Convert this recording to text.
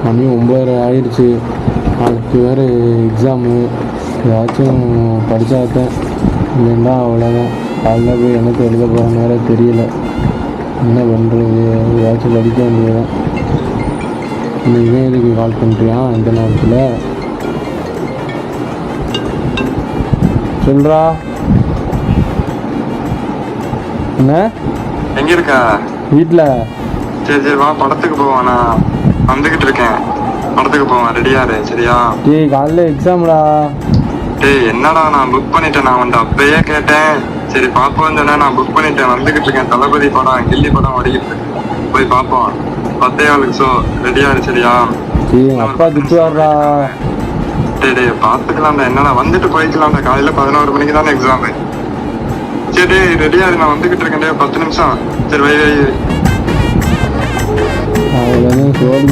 மணி 9:30 ஆயிடுச்சு. நாளைக்கு வேறு எக்ஸாமு. ஏதாச்சும் படித்தாதான், இல்லைன்னா அவ்வளோதான். காலைல போய் எனக்கு எழுத போகிறேன்னு வேறு தெரியல. என்ன பண்ணுறது? ஏதாச்சும் படிக்க வேண்டியதான். நீவே இதுக்கு கால் பண்ணுறியா இந்த நேரத்தில்? சொல்றா. என்ன எங்க இருக்க? வீட்டில். சரி சரி வா, படத்துக்கு போவான். நான் வந்துகிட்டு இருக்கேன். படத்துக்கு போவான், ரெடியாரு சரியா? டேய் காலைல எக்ஸாம்டா. டேய் என்னடா, நான் புக் பண்ணிட்டேன். நான் வந்து அப்பயே கேட்டேன். சரி பாப்போம் சொன்னா, நான் புக் பண்ணிட்டேன். வந்துகிட்டு இருக்கேன். தளபதி படம், கில்லி படம் ஓடிக்கிட்டு இருக்கு. போய் பார்ப்போம். 10:15 ஷோ. ரெடியாரு சரியா? டேய் எங்கள் அப்பா திட்டுவார்டா. டேய் டேய் பார்த்துக்கலாம்டா. என்னடா வந்துட்டு போய்க்கலாம்டா. காலையில 11 மணிக்கு தானே எக்ஸாமு. சரி டேய் ரெடியாரு, நான் வந்துகிட்டு இருக்கேன். 10 நிமிஷம். சரி வை வை. அவ்வளோதான் சோடி